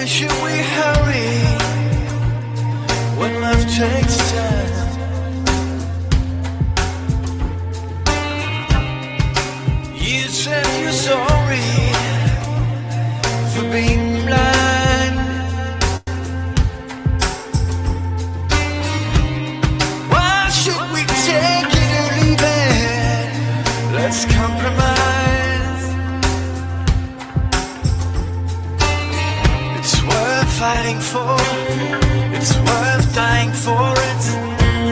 should we hurry when love takes time? You said you're sorry for being blind. Why should we take it or leave it? Let's compromise. It's worth fighting for. It's worth dying for it.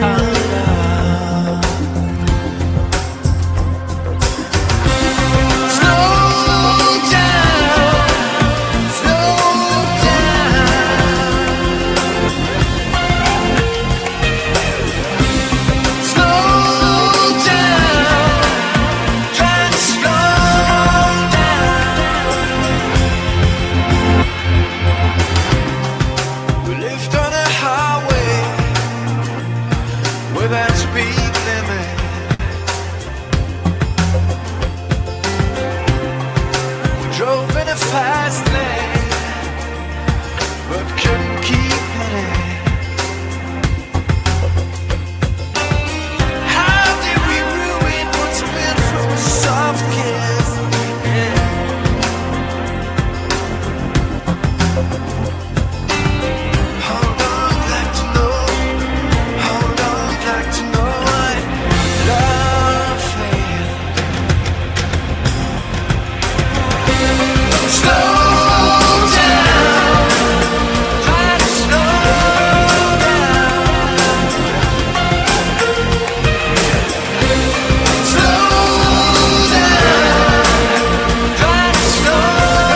Our love. Slow down, slow down, slow down, try to slow down. We lived on a highway without speed limit. We drove in a fast lane, but couldn't keep it. How did we ruin what's meant for a soft kiss? Yeah. How long like to know? How long like to know why love failed? Slow down, try to slow down. Slow down, try to slow down.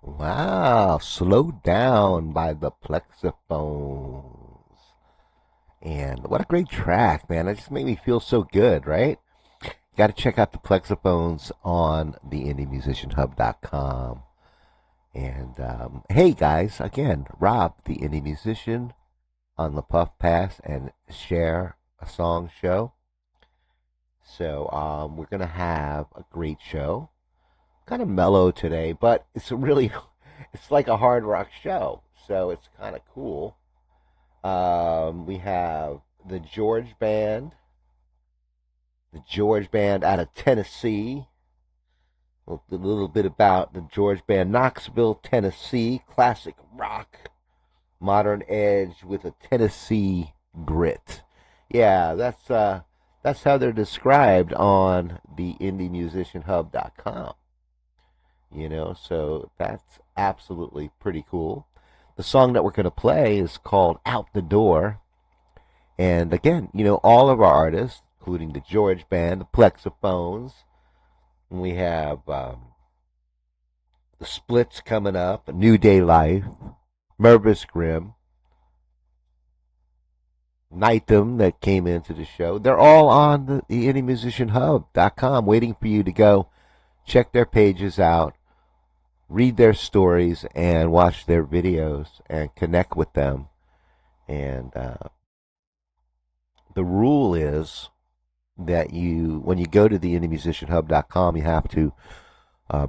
Wow, Slow Down by the PLEXIPHONES. And what a great track, man. It just made me feel so good, right? Got to check out the PLEXIPHONES on the IndieMusicianHub.com. And hey, guys, again, Rob, the Indie Musician, on the Puff Pass and Share a Song show. So we're going to have a great show. Kind of mellow today, but it's like a hard rock show, so it's kind of cool. We have the George Band out of Tennessee. A little bit about the George Band, Knoxville, Tennessee, classic rock, modern edge with a Tennessee grit. Yeah, that's how they're described on the IndieMusicianHub.com. You know, so that's absolutely pretty cool. The song that we're going to play is called Out the Door. And again, you know, all of our artists, including the George Band, the PLEXIPHONES, and we have the Splitz coming up, A New Day Life, MURVIS, GRIMM, Nightum that came into the show. They're all on the IndieMusicianHub.com waiting for you to go check their pages out, read their stories, and watch their videos and connect with them. And the rule is that when you go to the IndieMusicianHub.com, you have to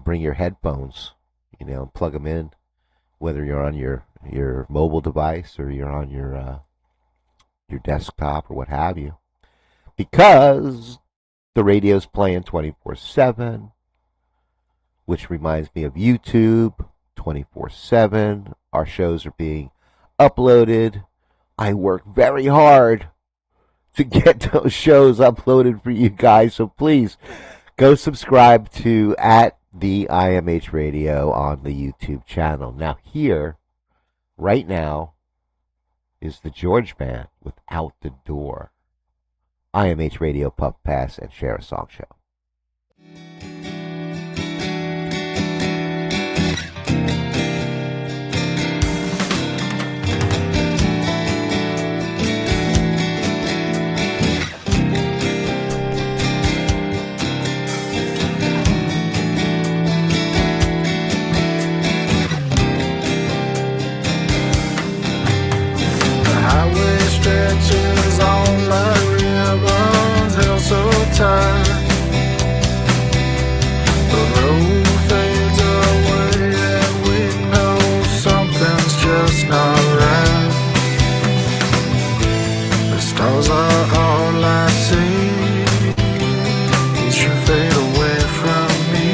bring your headphones, you know, plug them in, whether you're on your mobile device or you're on your desktop or what have you, because the radio's playing 24/7. Which reminds me of YouTube, 24/7. Our shows are being uploaded. I work very hard to get those shows uploaded for you guys, so please go subscribe to the IMH Radio on the YouTube channel. Now, here, right now, is the George Band with Out the Door. IMH Radio, Puff Pass, and Share a Song Show. Stretches on like ribbons held so tight. The road fades away and we know something's just not right. The stars are all I see as you fade away from me.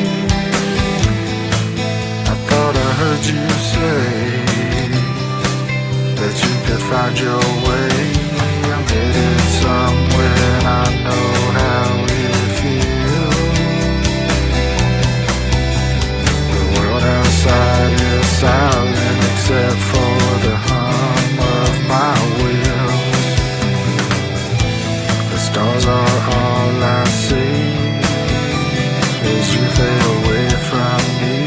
I thought I heard you say that you could find your way. I'm headed somewhere and I know how it feels. The world outside is silent except for the hum of my wheels. The stars are all I see as you fade away from me.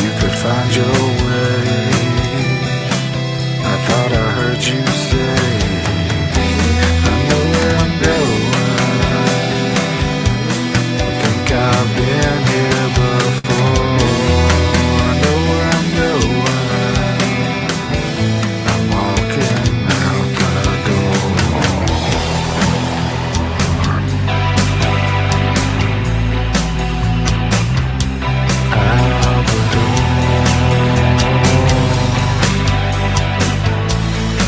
You could find your way. I thought I heard you say, I know where I'm going. I think I've been here before. I know where I'm going. I'm walking out the door. Out the door.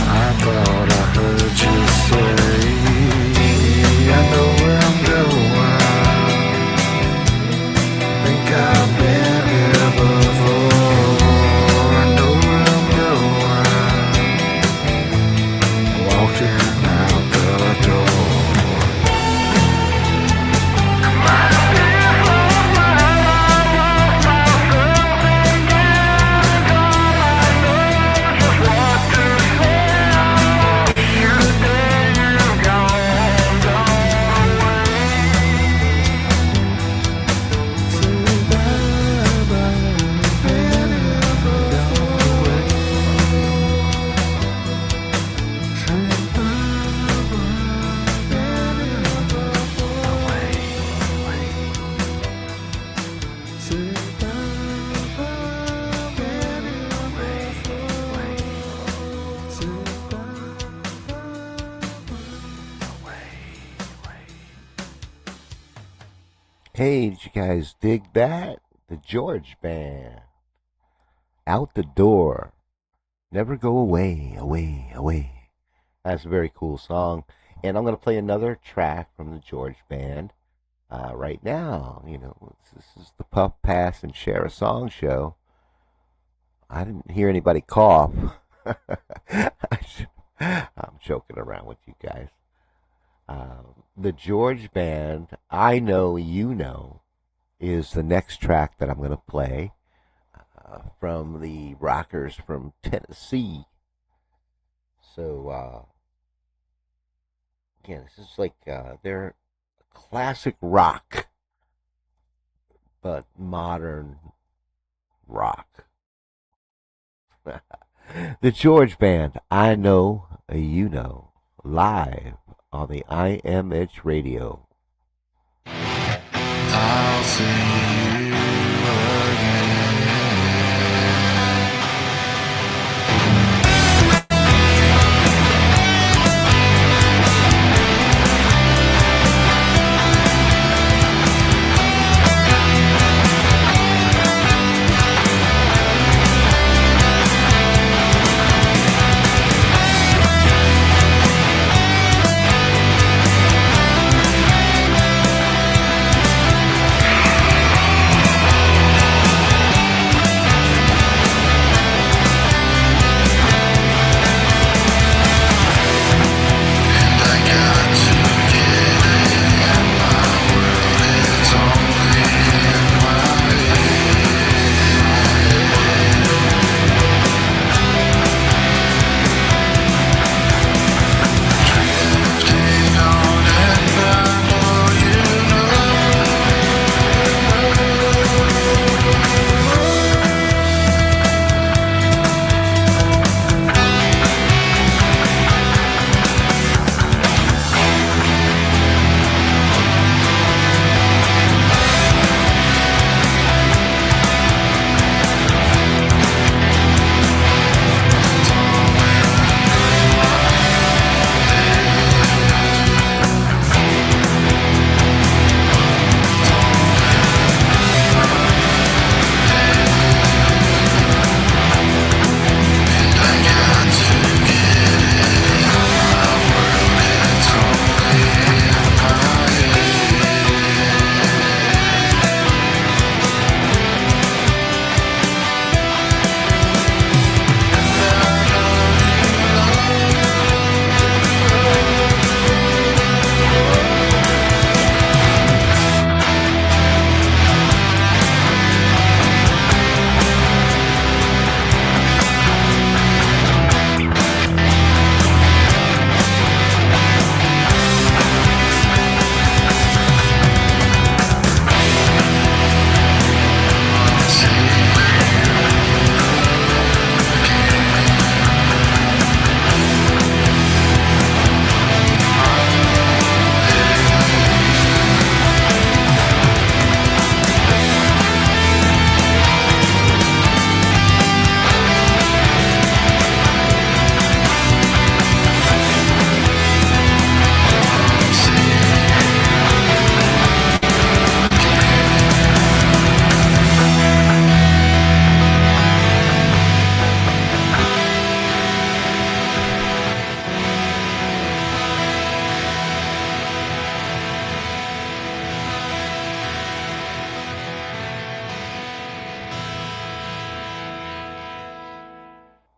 I thought I heard you say, I know where I'm going. Think I've been here before. I know where I'm going. Walking out the door. Hey, did you guys dig that? The George Band. Out the Door. Never go away, away, away. That's a very cool song. And I'm going to play another track from the George Band right now. You know, this is the Puff Pass and Share a Song show. I didn't hear anybody cough. I'm joking around with you guys. The George Band, I Know You Know, is the next track that I'm going to play from the Rockers from Tennessee. So, again, this is like they're classic rock, but modern rock. The George Band, I Know You Know, live on the IMH Radio. I'll see you again.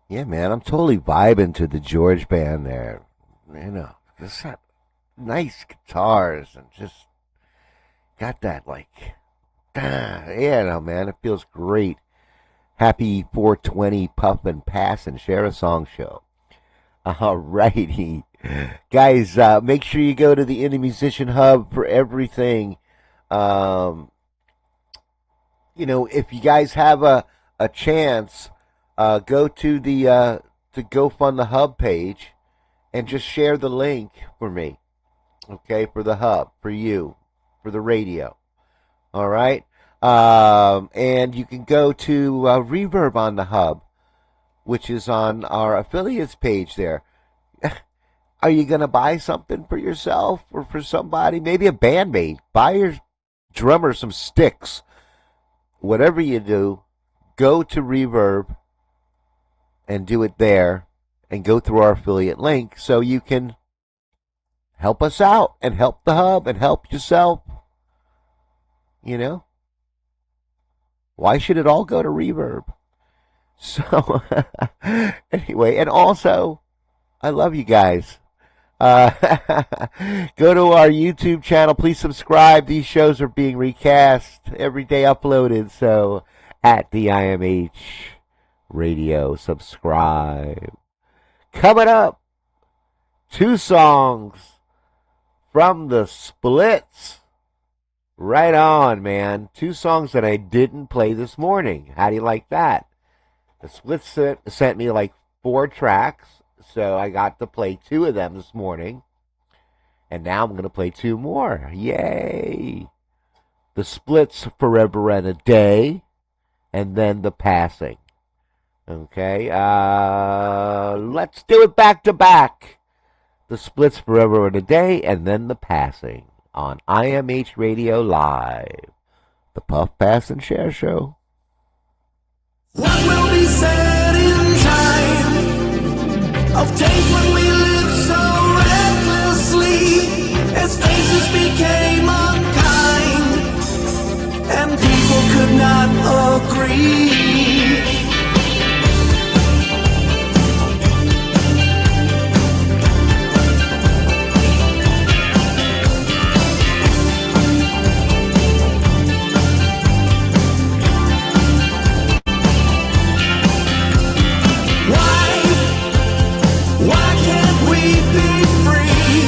Yeah, man, I'm totally vibing to the George band there. You know, just got nice guitars and just got that like, yeah, no, man, it feels great. Happy 420 Puff and Pass and Share a Song show. All righty. Guys, make sure you go to the Indie Musician Hub for everything. Um, if you guys have a chance, go to the Go Fund the Hub page and just share the link for me. Okay, for the hub, for you, for the radio. All right? And you can go to Reverb on the hub, which is on our affiliates page there. Are you going to buy something for yourself or for somebody? Maybe a bandmate. Buy your drummer some sticks. Whatever you do, go to Reverb and do it there and go through our affiliate link so you can help us out and help the hub and help yourself. You know? Why should it all go to Reverb? So, anyway, and also, I love you guys. Go to our YouTube channel. Please subscribe. These shows are being recast every day uploaded. So, at the IMH Radio, subscribe. Coming up, 2 songs from the Splitz. Right on, man. 2 songs that I didn't play this morning. How do you like that? The Splitz sent me like 4 tracks, so I got to play 2 of them this morning. And now I'm going to play 2 more. Yay! The Splitz, Forever and a Day, and then The Passing. Okay, let's do it back to back. The Splitz, Forever and a Day, and then The Passing on IMH Radio Live. The Puff, Pass, and Share Show. What will be said in time of days when we lived so recklessly as faces became unkind and people could not agree? Why can't we be free?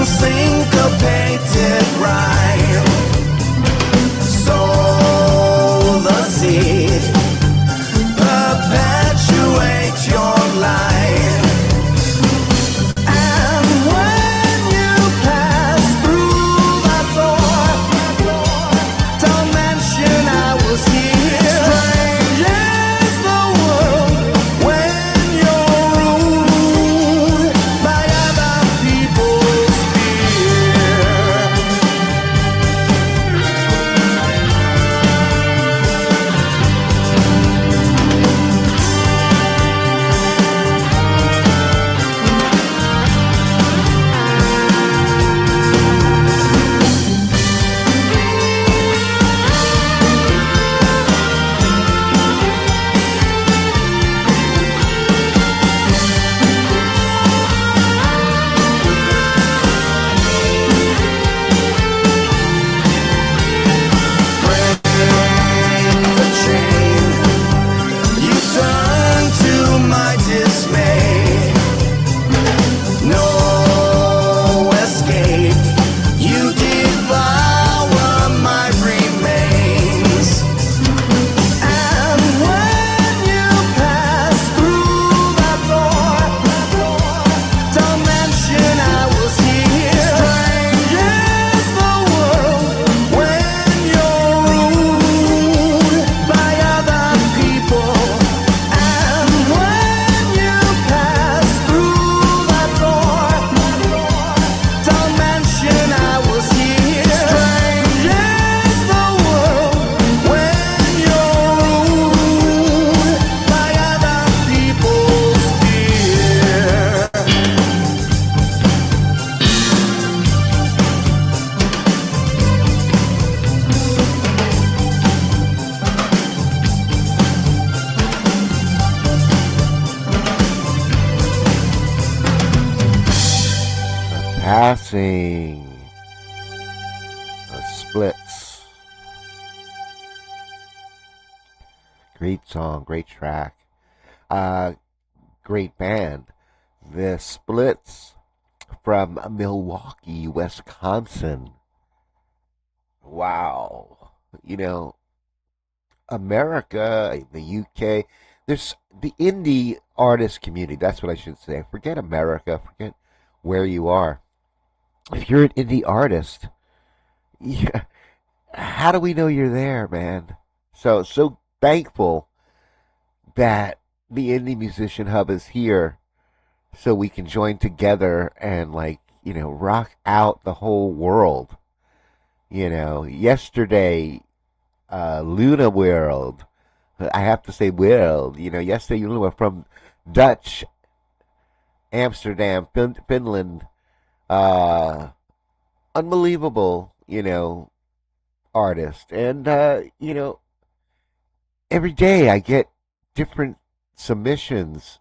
syncopated rhyme. Sow the seed, perpetuate your line. And when you pass through that door, don't mention I was here. Strange is the world when you're ruled by other people's fear. The chain, you turn to my dismay. No escape, you devour my remains. And when you pass through that door, don't mention I was here. Strange is the world when you're ruled by other people. And when you pass through that door, don't mention I was here. Strange is the world when you're ruled by other people's fear. Passing. The Splitz. Great song, great track. Great band. The Splitz from Milwaukee, Wisconsin. Wow. You know, America, the UK, there's the indie artist community. That's what I should say. Forget America, forget where you are. If you're an indie artist, yeah, how do we know you're there, man? So thankful that the Indie Musician Hub is here so we can join together and, like, you know, rock out the whole world. You know, yesterday, Luna World, I have to say world, you know, yesterday Luna from Dutch, Amsterdam, Finland, unbelievable, you know, artist. And, you know, every day I get different submissions,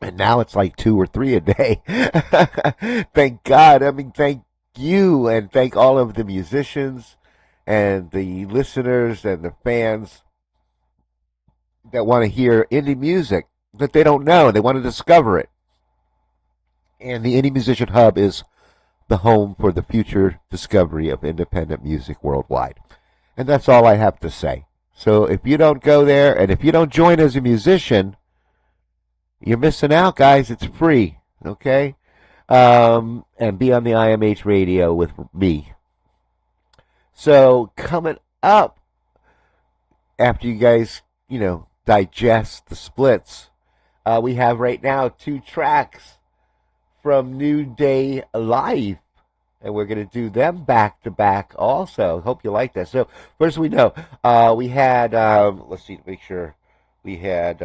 and now it's like 2 or 3 a day. Thank God. I mean, thank you, and thank all of the musicians and the listeners and the fans that want to hear indie music that they don't know. They want to discover it. And the Indie Musician Hub is the home for the future discovery of independent music worldwide. And that's all I have to say. So if you don't go there, and if you don't join as a musician, you're missing out, guys. It's free, okay? And be on the IMH Radio with me. So coming up, after you guys, you know, digest the Splitz, we have right now 2 tracks from New Day Live, and we're going to do them back to back also. Hope you like that. So first we know, we had, let's see, make sure, we had,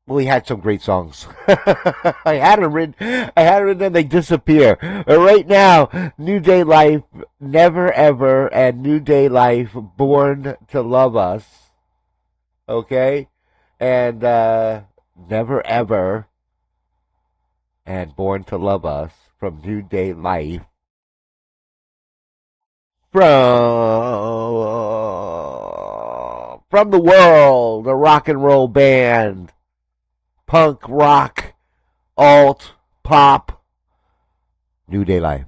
we had some great songs. I had them written, then they disappear. But right now, New Day Life, Never Ever, and New Day Life, Born to Love Us. Okay? And Never Ever and Born to Love Us from New Day Life. From the world, a rock and roll band punk, rock, alt, pop, New Day Live.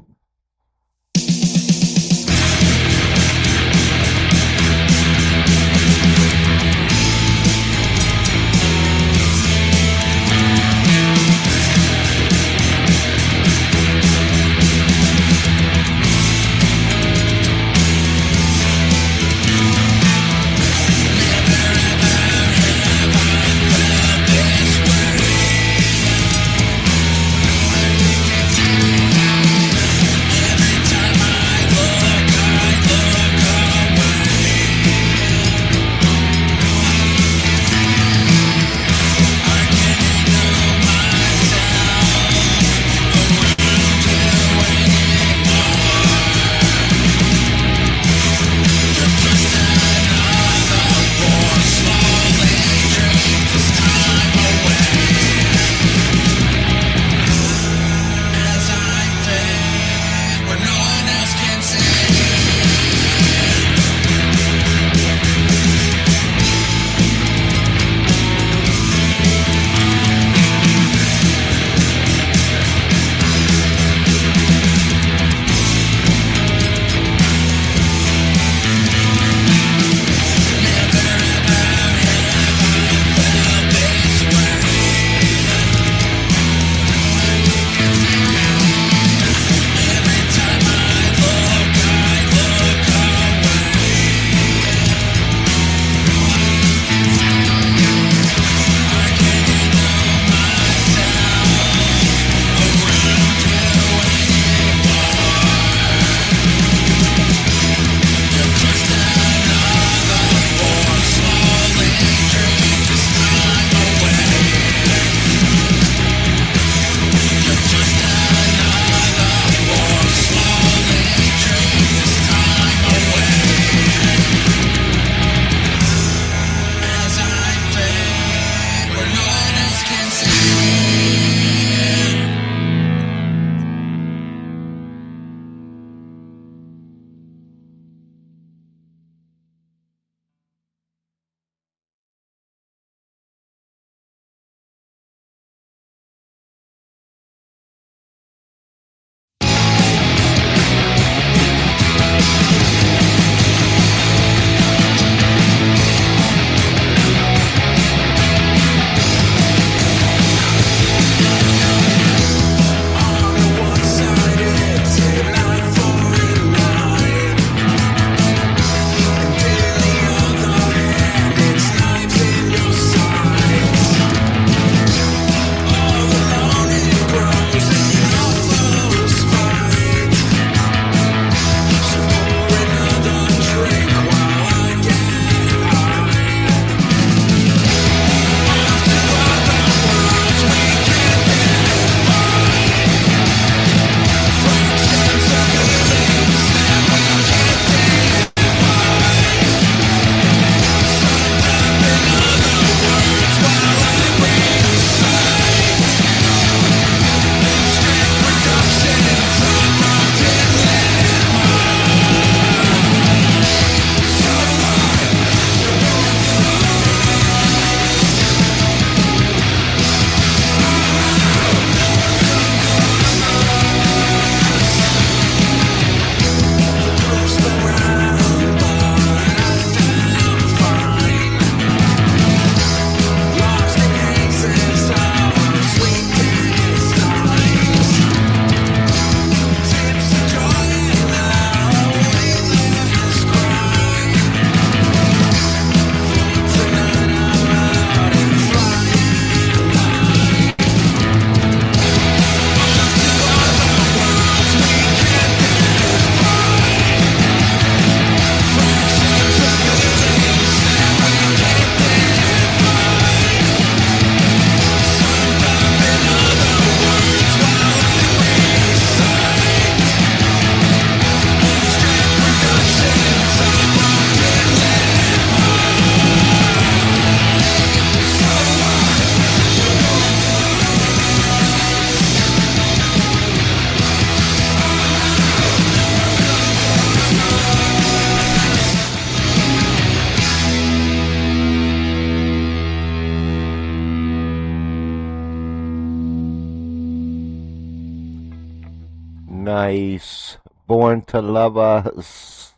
nice. Born to Love Us.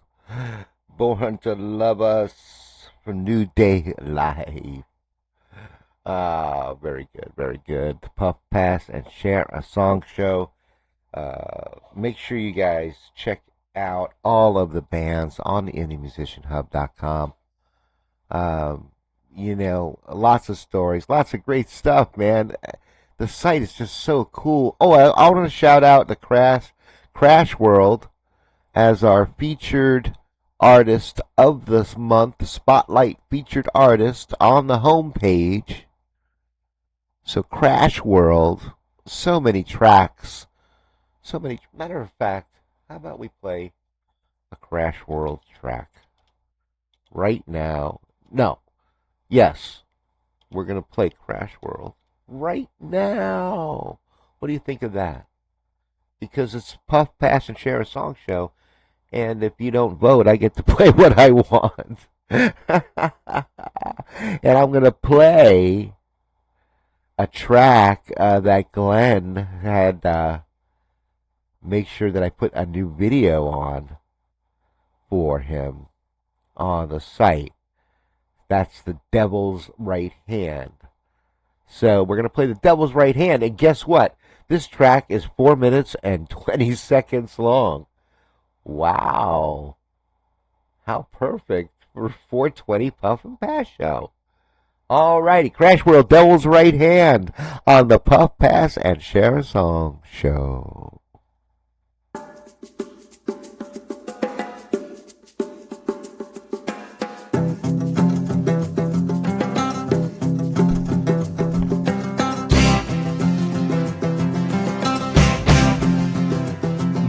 Born to Love Us for New Day Live. Very good, very good. Puff Pass and Share a Song Show. Make sure you guys check out all of the bands on the IndieMusicianHub.com. You know, lots of stories, lots of great stuff, man. The site is just so cool. Oh, I want to shout out the Crash World as our featured artist of this month, the Spotlight featured artist on the homepage. So Crash World, so many tracks, so many. Matter of fact, how about we play a Crash World track right now? No. Yes, we're going to play Crash World right now. What do you think of that? Because it's Puff, Pass, and Share a Song Show, and if you don't vote, I get to play what I want. And I'm going to play a track that Glenn had make sure that I put a new video on for him on the site. That's the Devil's Right Hand. So we're going to play the Devil's Right Hand. And guess what? This track is 4 minutes and 20 seconds long. Wow. How perfect for 420 Puff and Pass Show. Alrighty, Crash World, Devil's Right Hand on the Puff, Pass, and Share a Song Show.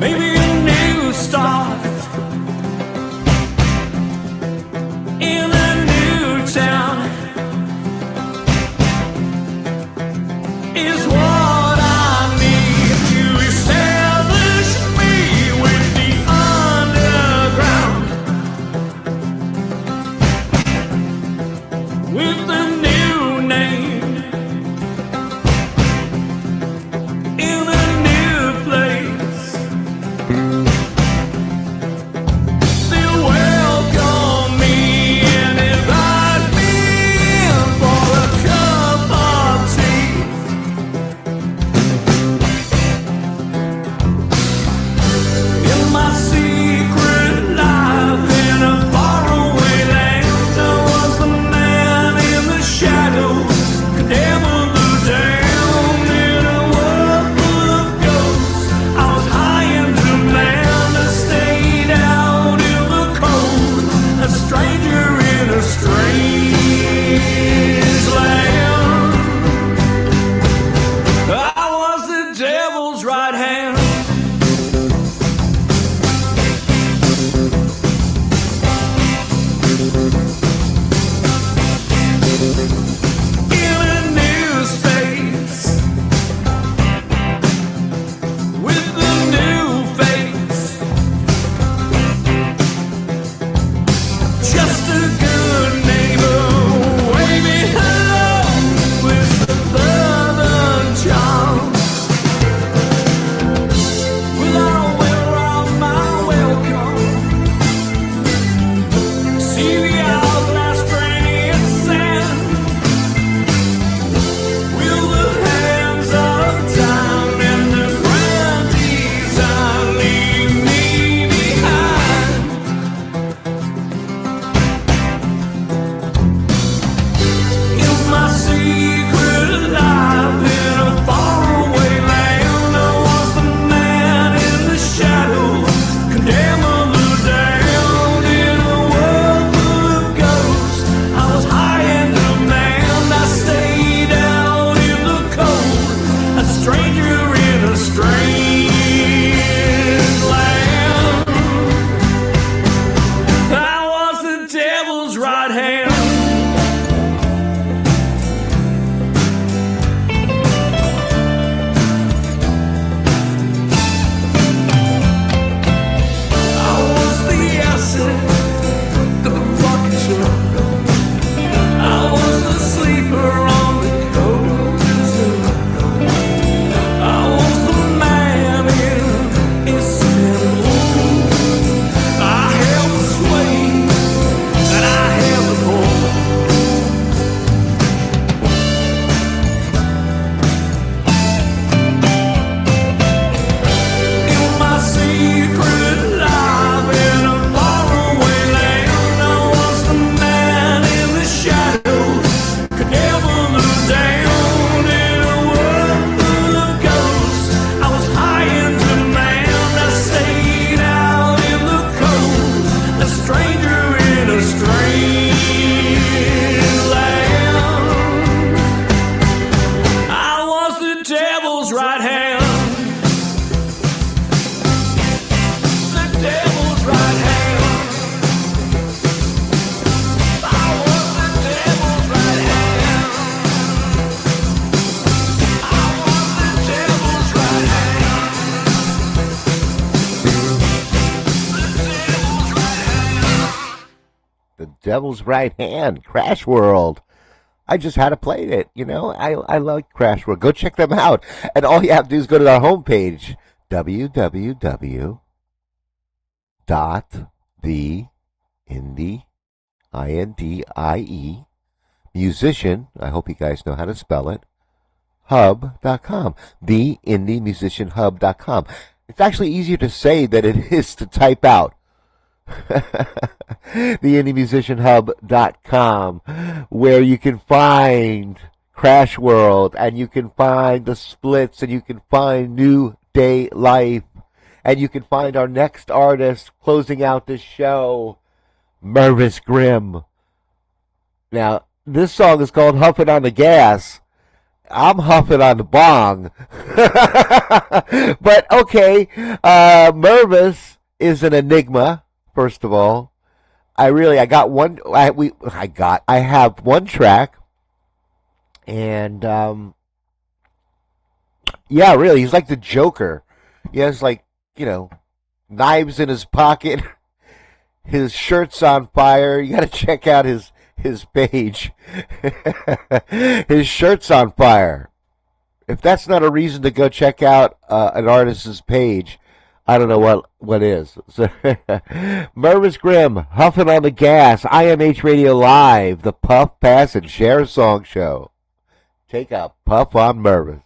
Maybe a new start in a new town is what I need to establish me with the underground, with a new name in a new place. Devil's Right Hand, Crash World. I just had to play it, you know. I like Crash World. Go check them out. And all you have to do is go to our homepage, www.theindie, musician, I hope you guys know how to spell it, hub.com. TheIndieMusicianHub.com. It's actually easier to say than it is to type out. TheIndieMusicianHub.com, where you can find Crash World, and you can find the Splitz, and you can find New Day Life, and you can find our next artist closing out this show, MURVIS GRIMM. Now, this song is called Huffin' on the Gas. I'm huffing on the bong. But, okay, MURVIS is an enigma, first of all. I have one track. And, yeah, really, he's like the Joker. He has, like, you know, knives in his pocket. His shirt's on fire. You got to check out his page. His shirt's on fire. If that's not a reason to go check out an artist's page, I don't know what is. So, MURVIS GRIMM, Huffin' on the Gas, IMH Radio Live, the Puff, Pass, and Share Song Show. Take a puff on MURVIS.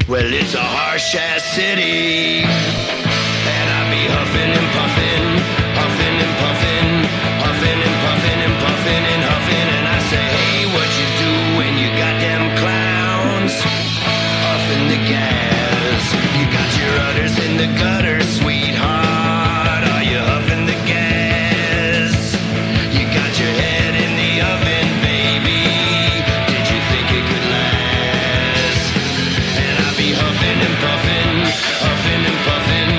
Well, it's a harsh-ass city, and I be huffing and puffing, huffing and puffing, huffing and puffing and puffing and huffing, and I say, hey, what you do when you got them clowns huffing the gas? You got your udders in the gutter, sweetheart, are you huffing the gas? You got your head in the oven, baby, did you think it could last? And I be huffing and puffing, huffing and puffing,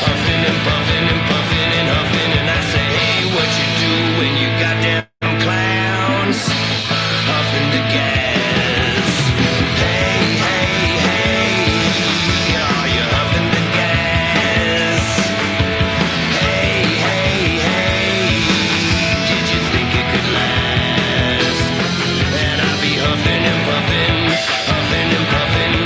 huffing and puffing and puffing and huffing, and I say, hey, what you do when you got them clowns huffing the gas? Hey, hey, hey, are you huffing the gas? Hey, hey, hey, did you think it could last? And I be huffing and puffing, huffing and puffing,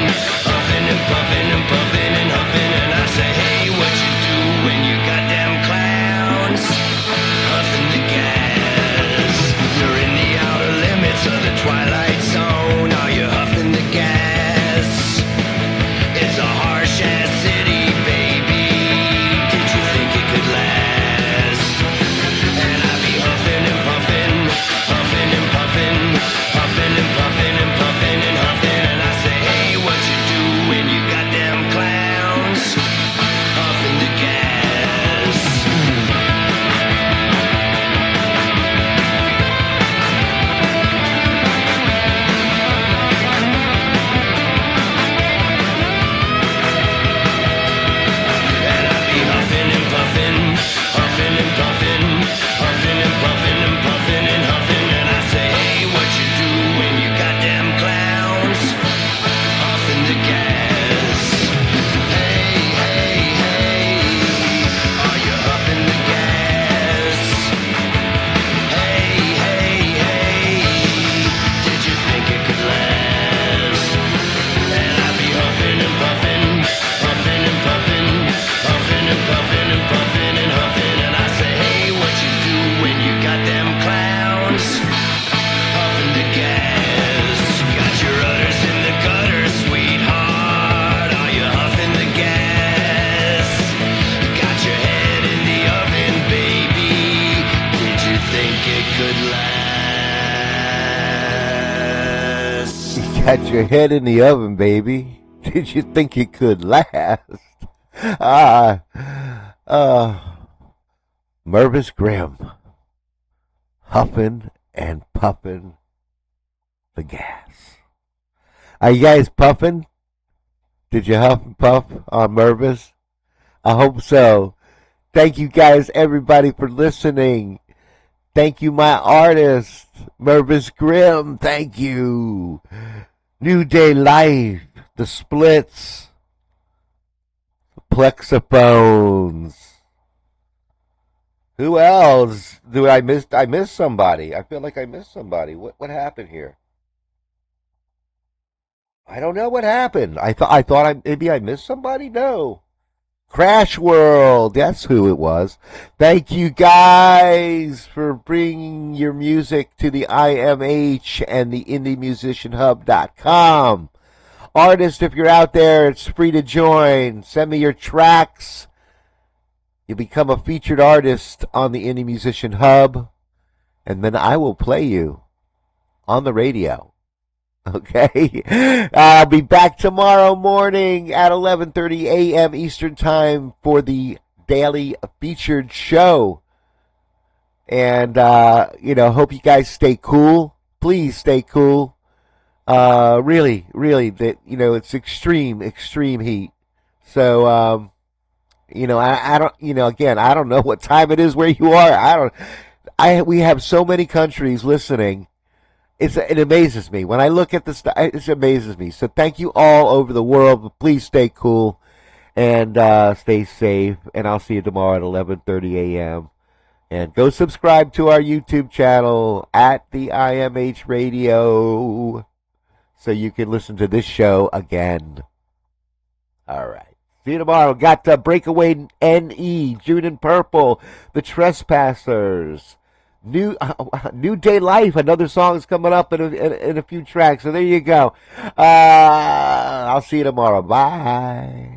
huffing and puffing and puffing and huffing, and I say, hey, what you do when you got them clowns huffing the gas? You're in the outer limits of the twilight zone, are you huffing the gas? It's a harsh-ass city, baby, did you think it could last? And I be huffing and puffing, huffing and puffing, huffing and puffing and puffing and huffing, and I say, hey, what you do when you got them clowns huffing the gas? And I be huffing and puffing, huffing and puffing, huffing and puffing and puffing and huffing, and I say, hey, what you do when you got them clowns huffing the gas? Hey, hey, hey, are you huffing the gas? Hey, hey, hey, did you think it could last? And I be huffing and puffing, huffing and puffing, huffing and puffing and puffing and huffing, and I say, hey, what you do when you got them clowns huffing the gas? Got your udders in the gutter, sweetheart, are you huffing the gas? Got your head in the oven, baby, did you think it could last? You got your head in the oven, baby. Did you think it could last? MURVIS GRIMM, huffing and puffing the gas. Are you guys puffing? Did you huff and puff on MURVIS? I hope so. Thank you guys, everybody, for listening. Thank you, my artist, MURVIS GRIMM. Thank you. New Day Life, the Splitz, Plexiphones. Who else? I missed somebody. I feel like I missed somebody. What happened here? I don't know what happened. Maybe I missed somebody. No. Crash World. That's who it was. Thank you guys for bringing your music to the IMH and the IndieMusicianHub.com. Artists, if you're out there, it's free to join. Send me your tracks. You become a featured artist on the Indie Musician Hub, and then I will play you on the radio. Okay? I'll be back tomorrow morning at 11:30 a.m. Eastern Time for the daily featured show. And, hope you guys stay cool. Please stay cool. Really, it's extreme heat. So, I don't, again, I don't know what time it is where you are. We have so many countries listening. It amazes me. When I look at this, it amazes me. So thank you all over the world. Please stay cool and, stay safe. And I'll see you tomorrow at 11:30 a.m. And go subscribe to our YouTube channel at the IMH Radio, so you can listen to this show again. All right. See you tomorrow. Got Breakaway N.E., June in Purple, The Trespassers, New Day Life. Another song is coming up in a few tracks. So there you go. I'll see you tomorrow. Bye.